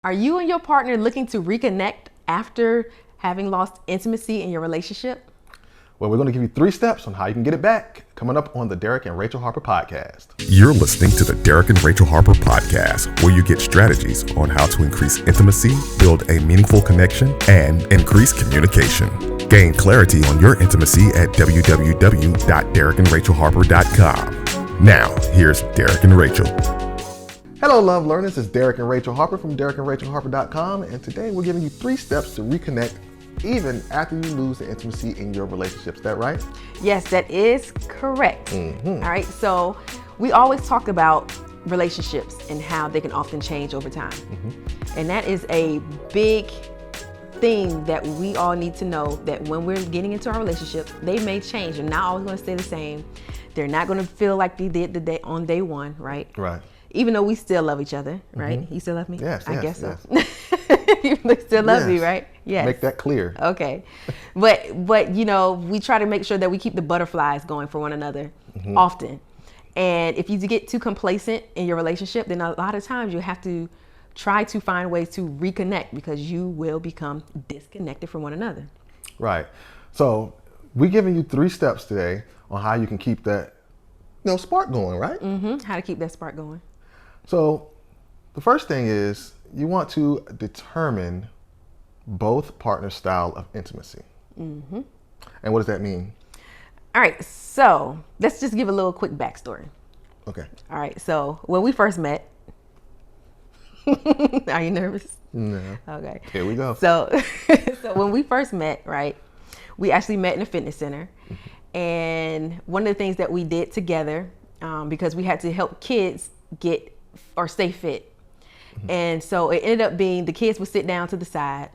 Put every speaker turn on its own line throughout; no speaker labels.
Are you and your partner looking to reconnect after having lost intimacy in your relationship?
Well, we're going to give you 3 steps on how you can get it back coming up on the Derrick and Rachel Harper podcast.
You're listening to the Derrick and Rachel Harper podcast, where you get strategies on how to increase intimacy, build a meaningful connection, and increase communication. Gain clarity on your intimacy at www.derrickandrachelharper.com. Now, here's Derrick and Rachel.
Hello, love learners. It's Derrick and Rachel Harper from derrickandrachelharper.com, and today we're giving you 3 steps to reconnect even after you lose the intimacy in your relationships. Is that right?
Yes, that is correct. All right, so we always talk about relationships and how they can often change over time. And that is a big thing that we all need to know, that when we're getting into our relationship, they may change. They're not always going to stay the same. They're not going to feel like they did on day one, right?
Right.
Even though we still love each other, right? You still love me?
Yes,
I
yes,
guess so.
yes.
You still love me, right? Yes.
Make that clear.
Okay. But you know, we try to make sure that we keep the butterflies going for one another often. And if you get too complacent in your relationship, then a lot of times you have to try to find ways to reconnect, because you will become disconnected from one another.
Right. So we're giving you 3 steps today on how you can keep that spark going, right?
How to keep that spark going.
So the first thing is you want to determine both partners' style of intimacy. And what does that mean?
All right, so let's just give a little quick backstory.
Okay.
All right, so when we first met, are you nervous?
No.
Okay.
Here we go.
So when we first met, right, we actually met in a fitness center. And one of the things that we did together, because we had to help kids get or stay fit. And so it ended up being the kids would sit down to the side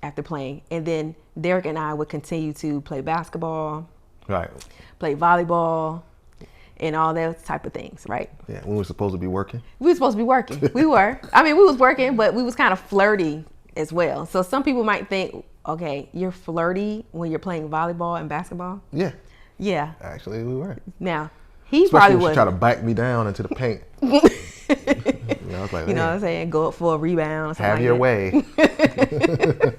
after playing, and then Derrick and I would continue to play basketball,
Right.
play volleyball, and all those type of things, right?
Yeah, we were supposed to be working.
We were supposed to be working. We were. I mean, we was working, but we was kind of flirty as well. So some people might think, okay, you're flirty when you're playing volleyball and basketball?
Yeah.
Yeah.
Actually, we were.
Now, he
Especially
probably
when she
was.
tried to back me down into the paint. I was like,
You know what I'm saying? Go up for a rebound. Or something
have
like
your
that.
way.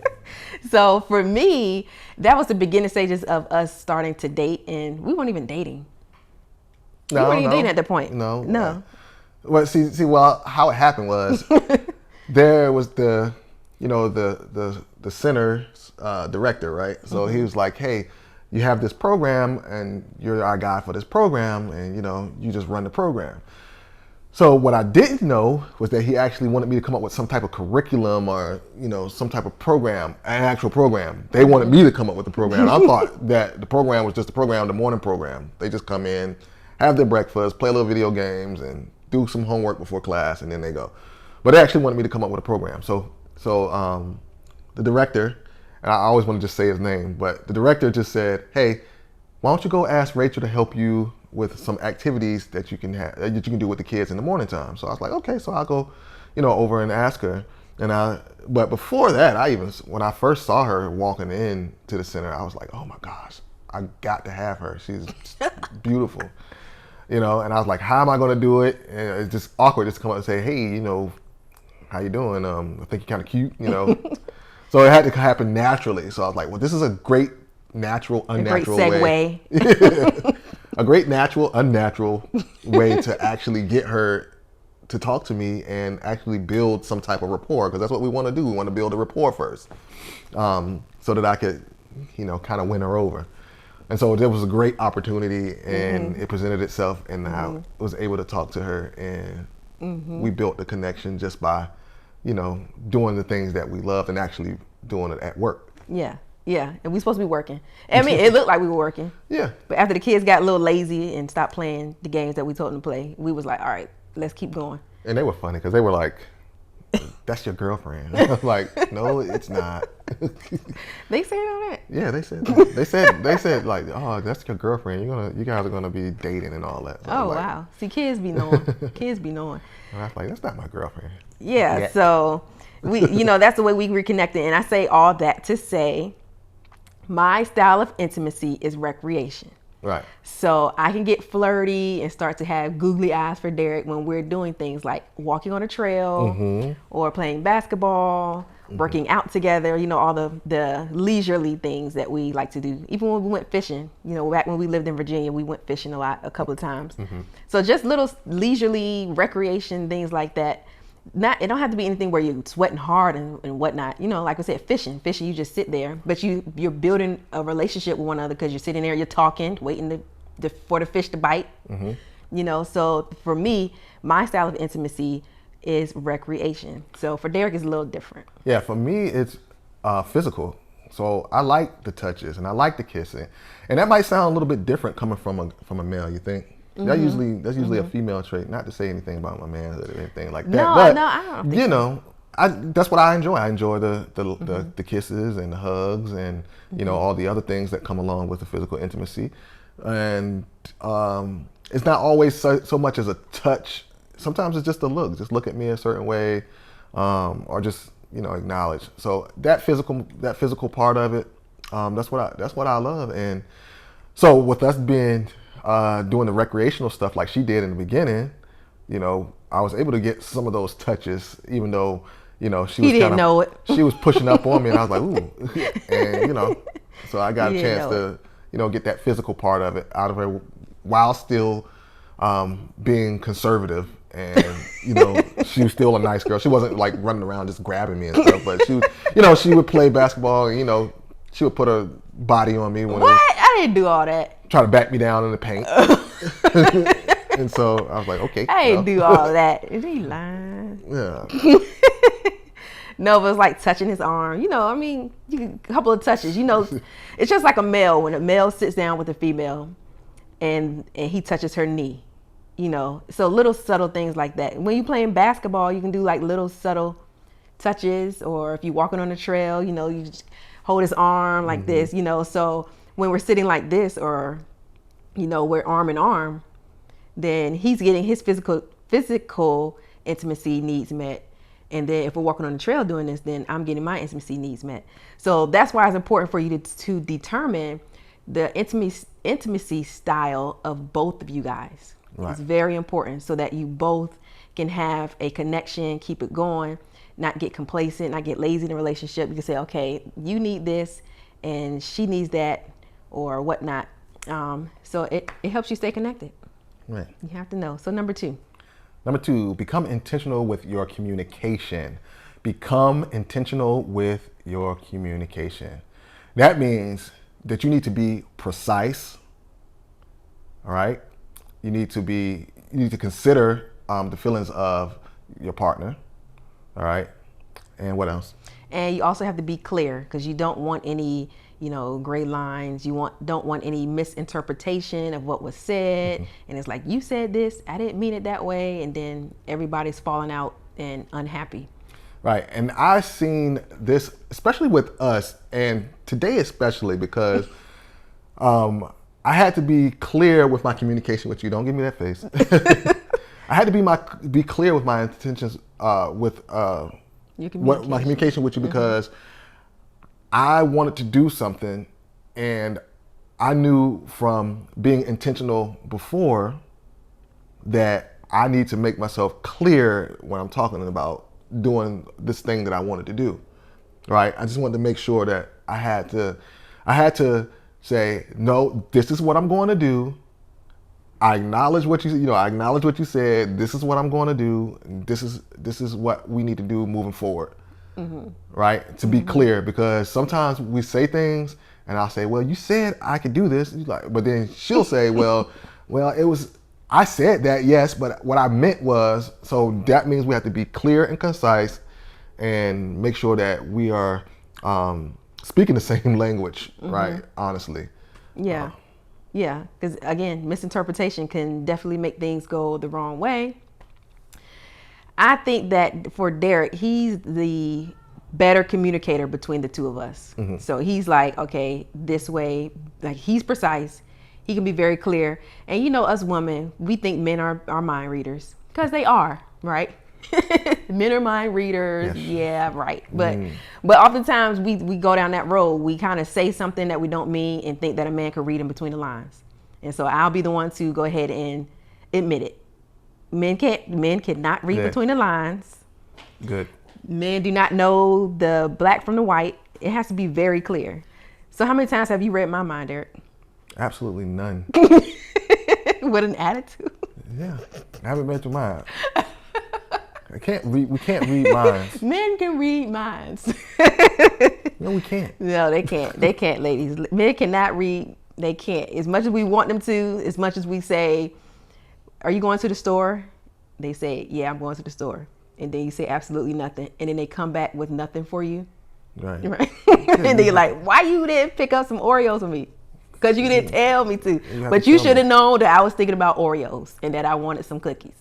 So for me, that was the beginning stages of us starting to date, and we weren't even dating. We weren't even dating at that point.
No. Well, well, how it happened was there was the center director, right? So he was like, hey, you have this program, and you're our guy for this program, and you just run the program. So what I didn't know was that he actually wanted me to come up with some type of curriculum or, some type of program, an actual program. They wanted me to come up with the program. I thought that the program was just the program, the morning program. They just come in, have their breakfast, play a little video games, and do some homework before class, and then they go. But they actually wanted me to come up with a program. So the director, and I always want to just say his name, but the director just said, hey, why don't you go ask Rachel to help you with some activities that you can do with the kids in the morning time. So I was like, okay, so I'll go, over and ask her. But before that, when I first saw her walking in to the center, I was like, oh my gosh, I got to have her. She's beautiful, and I was like, how am I going to do it? And it's just awkward just to come up and say, hey, how you doing? I think you're kind of cute, So it had to happen naturally. So I was like, well, this is a great natural, unnatural
way.
A great natural, unnatural way to actually get her to talk to me and actually build some type of rapport, because that's what we want to do. We want to build a rapport first, so that I could, kind of win her over. And so there was a great opportunity, and it presented itself, and I was able to talk to her, and we built the connection just by, doing the things that we loved and actually doing it at work.
Yeah, and we supposed to be working. I mean, it looked like we were working.
Yeah.
But after the kids got a little lazy and stopped playing the games that we told them to play, we was like, all right, let's keep going.
And they were funny, because they were like, that's your girlfriend. I was like, no, it's not.
They said all that?
Yeah, they said that. They said like, oh, that's your girlfriend. You guys are gonna be dating and all that. So
wow. See, kids be knowing. Kids be knowing.
And I was like, that's not my girlfriend.
Yeah. So we, that's the way we reconnected. And I say all that to say, my style of intimacy is recreation.
Right.
So I can get flirty and start to have googly eyes for Derrick when we're doing things like walking on a trail or playing basketball, working out together, you know, all the leisurely things that we like to do. Even when we went fishing, you know, back when we lived in Virginia, we went fishing a couple of times. So just little leisurely recreation things like that. It don't have to be anything where you're sweating hard and whatnot. You know, like I said, fishing, you just sit there, but you're building a relationship with one another because you're sitting there, you're talking, waiting for the fish to bite. You know, so for me, my style of intimacy is recreation. So for Derrick, it's a little different.
Yeah, for me, it's physical. So I like the touches and I like the kissing, and that might sound a little bit different coming from a male. You think? That's usually a female trait. Not to say anything about my manhood or anything like that.
No,
but,
I don't think
you know, that's what I enjoy. I enjoy the kisses and the hugs and you know all the other things that come along with the physical intimacy, and it's not always so much as a touch. Sometimes it's just a look. Just look at me a certain way, or just you know acknowledge. So that physical part of it, that's what I love. And so with us being doing the recreational stuff like she did in the beginning, you know, I was able to get some of those touches, even though, you know, she was pushing up on me, and I was like, ooh, and you know, so I got a chance to, you know, get that physical part of it out of her while still being conservative, and you know, she was still a nice girl. She wasn't like running around just grabbing me and stuff, but she, you know, she would play basketball, and you know, she would put her body on me when
I didn't do all that.
Try to back me down in the paint. And so I was like, okay.
I didn't do all that. Is he lying?
Yeah.
No, but it's like touching his arm. You know, I mean, a couple of touches. You know, it's just like a male. When a male sits down with a female and he touches her knee, you know. So little subtle things like that. When you're playing basketball, you can do like little subtle touches. Or if you're walking on the trail, you know, you just hold his arm like this, you know. So when we're sitting like this, or you know, we're arm in arm, then he's getting his physical intimacy needs met, and then if we're walking on the trail doing this, then I'm getting my intimacy needs met. So that's why it's important for you to determine the intimacy style of both of you guys. Right. It's very important so that you both can have a connection, keep it going, not get complacent, not get lazy in a relationship. You can say, okay, you need this and she needs that, or whatnot. So it helps you stay connected.
Right.
You have to know. So number two,
become intentional with your communication. Become intentional with your communication. That means that you need to be precise. All right. You need to consider the feelings of your partner. All right. And what else?
And you also have to be clear, because you don't want any, you know, gray lines. Don't want any misinterpretation of what was said. And it's like, you said this, I didn't mean it that way. And then everybody's falling out and unhappy.
Right. And I've seen this, especially with us, and today especially, because I had to be clear with my communication with you. Don't give me that face. I had to be clear with my intentions with my communication with you, because I wanted to do something, and I knew from being intentional before that I need to make myself clear when I'm talking about doing this thing that I wanted to do. Right? I just wanted to make sure that I had to say, no, this is what I'm going to do. I acknowledge what you said. This is what I'm going to do. This is what we need to do moving forward. Right? To be clear, because sometimes we say things and I'll say, well, you said I could do this. But then she'll say, well, I said that, yes, but what I meant was, so that means we have to be clear and concise and make sure that we are speaking the same language, right? Honestly.
Yeah. Yeah, because again, misinterpretation can definitely make things go the wrong way. I think that for Derrick, he's the better communicator between the two of us. So he's like, okay, this way, like he's precise. He can be very clear. And you know, us women, we think men are mind readers, because they are, right? Men are mind readers. Yes. Yeah, right. But oftentimes we go down that road. We kind of say something that we don't mean and think that a man could read in between the lines. And so I'll be the one to go ahead and admit it. Men cannot read between the lines.
Good.
Men do not know the black from the white. It has to be very clear. So how many times have you read my mind, Derrick?
Absolutely none.
With an attitude?
Yeah, I haven't read through mine. We can't read minds.
Men can read minds.
No, we can't.
No, they can't. They can't, ladies. Men cannot read. They can't. As much as we want them to, as much as we say, are you going to the store? They say, yeah, I'm going to the store. And then you say absolutely nothing. And then they come back with nothing for you.
Right.
And then you're like, why you didn't pick up some Oreos for me? Because you didn't tell me to. But you should have known that I was thinking about Oreos and that I wanted some cookies.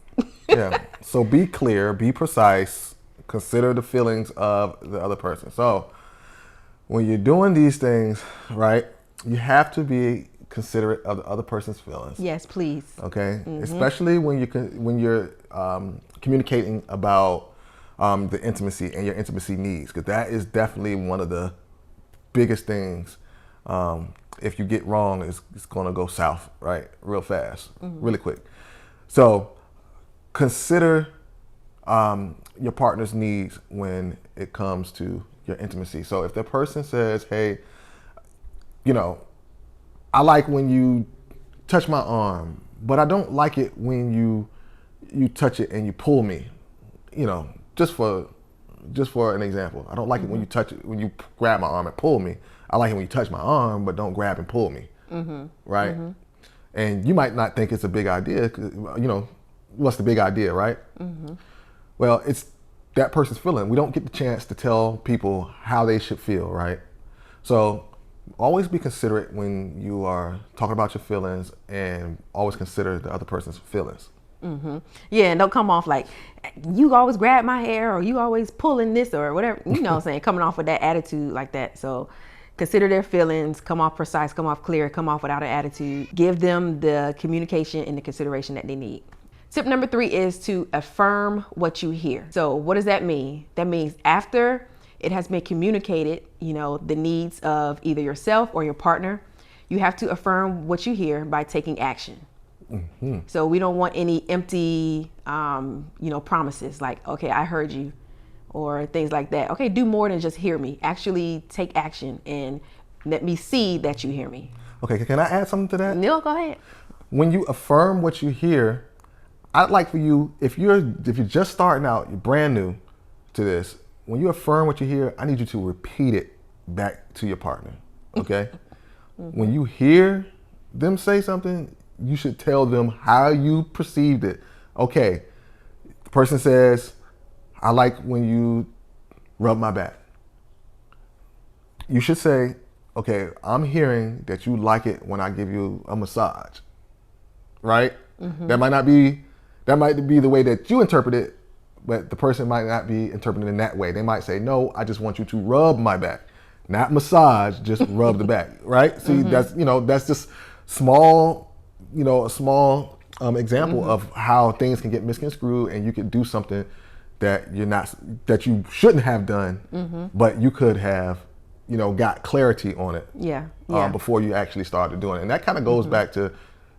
Yeah. So be clear, be precise, consider the feelings of the other person. So when you're doing these things, right, you have to be considerate of the other person's feelings.
Yes, please.
Okay. Especially when you're communicating about the intimacy and your intimacy needs, because that is definitely one of the biggest things. If you get wrong, it's going to go south, right? Real fast, really quick. So consider your partner's needs when it comes to your intimacy. So if the person says, hey, I like when you touch my arm, but I don't like it when you touch it and you pull me, just for an example. I don't like it when you touch it, when you grab my arm and pull me. I like it when you touch my arm, but don't grab and pull me, right? And you might not think it's a big idea, 'cause, what's the big idea, right? Well, it's that person's feeling. We don't get the chance to tell people how they should feel, right? So always be considerate when you are talking about your feelings, and always consider the other person's feelings.
Yeah, and don't come off like, you always grab my hair, or you always pulling this, or whatever, what I'm saying, coming off with that attitude like that. So consider their feelings, come off precise, come off clear, come off without an attitude. Give them the communication and the consideration that they need. Tip number 3 is to affirm what you hear. So what does that mean? That means after it has been communicated, the needs of either yourself or your partner, you have to affirm what you hear by taking action. So we don't want any empty, promises like, okay, I heard you, or things like that. Okay, do more than just hear me. Actually take action and let me see that you hear me.
Okay, can I add something to that?
No, go ahead.
When you affirm what you hear, I'd like for you, if you're just starting out, you're brand new to this, when you affirm what you hear, I need you to repeat it back to your partner, okay? When you hear them say something, you should tell them how you perceived it. Okay, the person says, I like when you rub my back. You should say, okay, I'm hearing that you like it when I give you a massage, right? That might be the way that you interpret it, but the person might not be interpreting it in that way. They might say, no, I just want you to rub my back, not massage, just rub the back, right? See, that's just small, a small example of how things can get misconstrued, and you could do something that that you shouldn't have done, but you could have, got clarity on it before you actually started doing it. And that kind of goes back to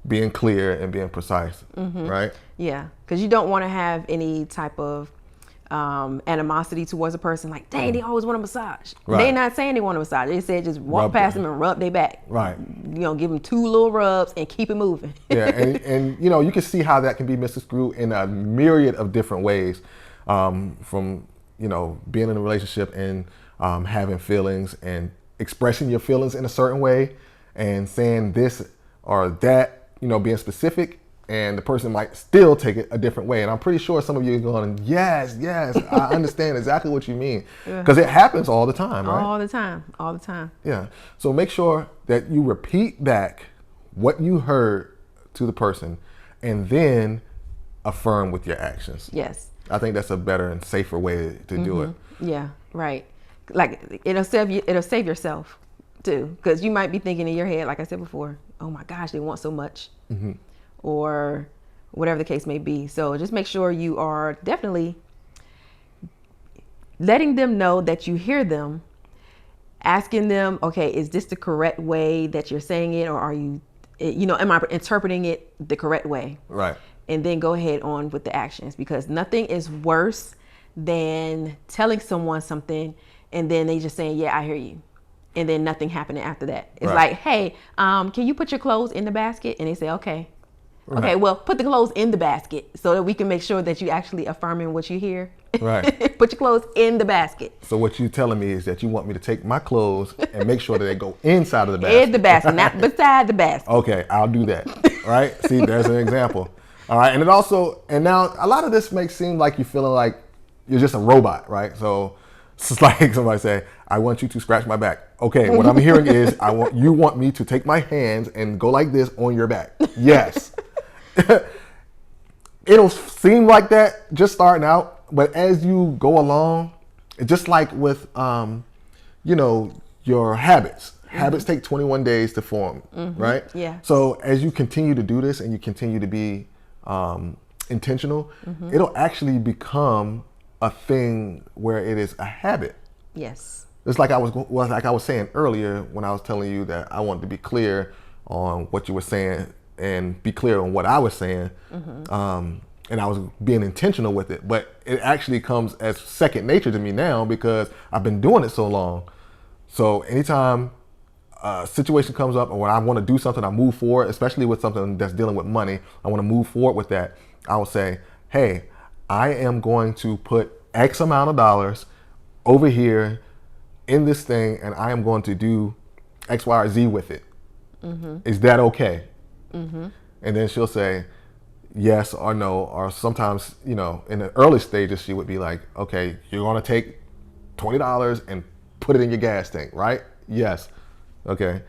being clear and being precise, right?
Yeah, because you don't want to have any type of animosity towards a person like, dang, they always want a massage. Right. They're not saying they want a massage. They said just walk past them and rub their back. Right. Give them 2 little rubs and keep it moving.
Yeah, and you can see how that can be misconstrued in a myriad of different ways, from being in a relationship and having feelings and expressing your feelings in a certain way and saying this or that, being specific, and the person might still take it a different way. And I'm pretty sure some of you are going, yes, I understand exactly what you mean. Because it happens all the time, right?
All the time.
Yeah. So make sure that you repeat back what you heard to the person and then affirm with your actions.
Yes.
I think that's a better and safer way to do it.
Yeah, right. Like it'll save yourself too. Because you might be thinking in your head, like I said before, oh my gosh, they want so much. Or whatever the case may be. So just make sure you are definitely letting them know that you hear them, asking them, okay, is this the correct way that you're saying it, or are you am I interpreting it the correct way?
Right.
And then go ahead on with the actions, because nothing is worse than telling someone something and then they just saying, yeah, I hear you. And then nothing happening after that. It's
Right.
like, hey, can you put your clothes in the basket? And they say, okay.
Right.
Okay, well, put the clothes in the basket so that we can make sure that you actually affirming what you hear.
Right.
Put your clothes in the basket.
So what you telling me is that you want me to take my clothes and make sure that they go inside of the basket.
In the basket, not beside the basket.
Okay, I'll do that. Right? See, there's an example. All right, and now a lot of this makes seem like you're feeling like you're just a robot, right? So it's like somebody say, I want you to scratch my back. Okay, what I'm hearing is you want me to take my hands and go like this on your back. Yes. It'll seem like that just starting out, but as you go along, just like with your habits. Habits take 21 days to form, right?
Yeah.
So as you continue to do this and you continue to be intentional, it'll actually become a thing where it is a habit.
Yes.
It's like I was saying earlier when I was telling you that I wanted to be clear on what you were saying and be clear on what I was saying. And I was being intentional with it, but it actually comes as second nature to me now because I've been doing it so long. So anytime a situation comes up or when I want to do something, I move forward, especially with something that's dealing with money, I want to move forward with that. I will say, hey, I am going to put X amount of dollars over here in this thing and I am going to do X, Y, or Z with it. Is that okay? And then she'll say yes or no, or sometimes, in the early stages, she would be like, okay, you're going to take $20 and put it in your gas tank, right? Yes. Okay.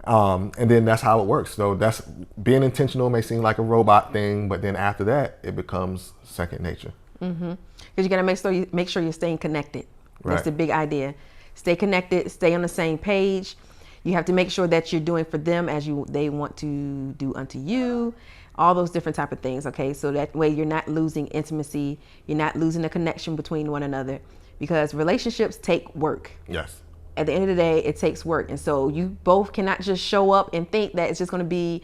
And then that's how it works. So that's being intentional may seem like a robot thing, but then after that, it becomes second nature. Because
you got to make sure you're staying connected. That's
Right.
the big idea. Stay connected, stay on the same page. You have to make sure that you're doing for them as they want to do unto you. All those different type of things, okay? So that way you're not losing intimacy. You're not losing the connection between one another, because relationships take work.
Yes.
At the end of the day, it takes work. And so you both cannot just show up and think that it's just going to be,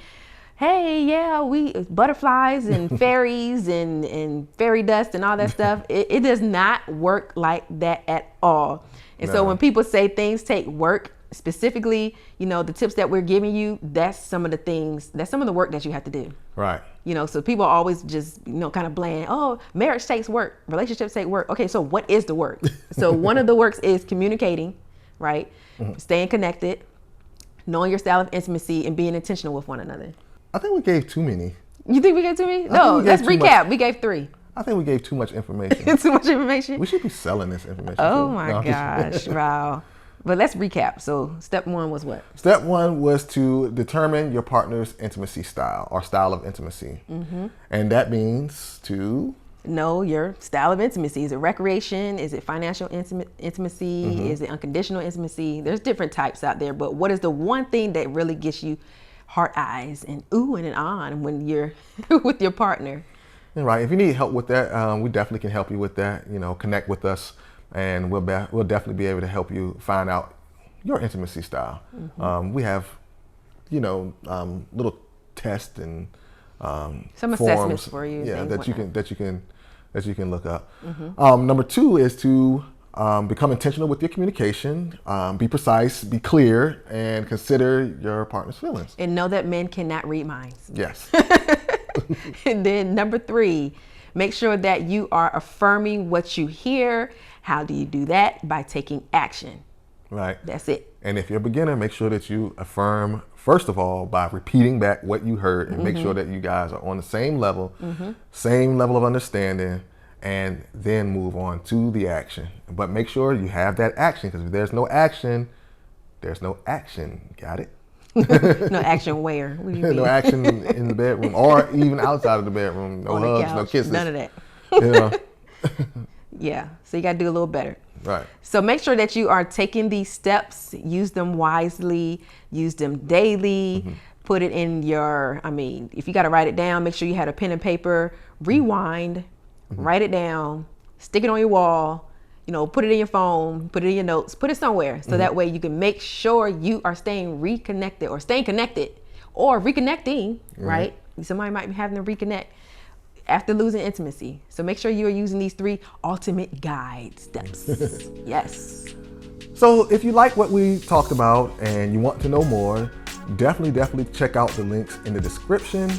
hey, yeah, we butterflies and fairies and fairy dust and all that stuff. It does not work like that at all. And so when people say things take work, specifically, the tips that we're giving you, that's some of the work that you have to do.
Right.
So people always just, kind of blame, oh, marriage takes work, relationships take work. Okay, so what is the work? So one of the works is communicating, right? Staying connected, knowing your style of intimacy, and being intentional with one another.
I think we gave too many.
You think we gave too many?
I
No,
think we
let's
gave too
recap.
much.
We gave 3.
I think we gave too much information.
Too much information?
We should be selling this information.
Oh
too.
my
No, I'm just-
gosh, wow. But let's recap. So step 1 was what?
Step 1 was to determine your partner's intimacy style or style of intimacy. And that means to
Know your style of intimacy. Is it recreation? Is it financial intimacy? Is it unconditional intimacy? There's different types out there, but what is the one thing that really gets you heart eyes and ooh and an on when you're with your partner?
Right. If you need help with that, we definitely can help you with that. Connect with us, and we'll definitely be able to help you find out your intimacy style. We have, little tests and
Some
forms,
assessments for you.
yeah,
things
that you can look up. Number 2 is to become intentional with your communication. Be precise, be clear, and consider your partner's feelings.
And know that men cannot read minds.
Yes.
And then number 3, make sure that you are affirming what you hear. How do you do that? By taking action.
Right.
That's it.
And if you're a beginner, make sure that you affirm, first of all, by repeating back what you heard and make sure that you guys are on the same level of understanding, and then move on to the action. But make sure you have that action, because if there's no action, there's no action. Got it?
No action where? What do you mean?
No action in the bedroom or even outside of the bedroom. No
On the
hugs,
couch,
no kisses.
none of that.
You know?
Yeah, so you got to do a little better.
Right.
So make sure that you are taking these steps, use them wisely, use them daily, put it in if you got to write it down, make sure you had a pen and paper, rewind, write it down, stick it on your wall, put it in your phone, put it in your notes, put it somewhere. So that way you can make sure you are staying reconnected or staying connected or reconnecting, right? Somebody might be having to reconnect after losing intimacy. So make sure you are using these 3 ultimate guide steps. Yes.
So if you like what we talked about and you want to know more, definitely check out the links in the description.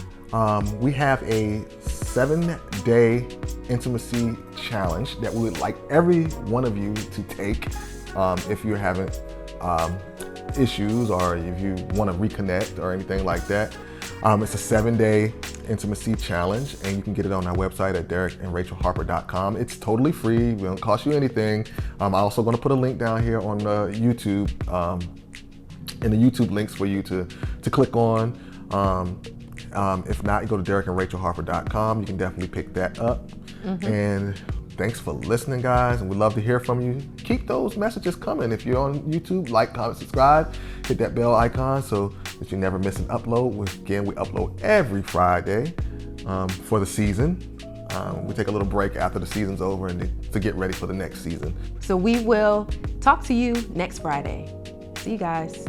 We have a 7-day intimacy challenge that we would like every one of you to take if you're having issues or if you want to reconnect or anything like that. It's a 7-day intimacy challenge, and you can get it on our website at derrickandrachelharper.com. It's totally free. It won't cost you anything. I'm also going to put a link down here on YouTube, in the YouTube links for you to click on. If not, you go to derrickandrachelharper.com. You can definitely pick that up. And thanks for listening, guys, and we'd love to hear from you. Keep those messages coming. If you're on YouTube, like, comment, subscribe, hit that bell icon so that you never miss an upload. Again, we upload every Friday for the season. We take a little break after the season's over and to get ready for the next season.
So we will talk to you next Friday. See you guys.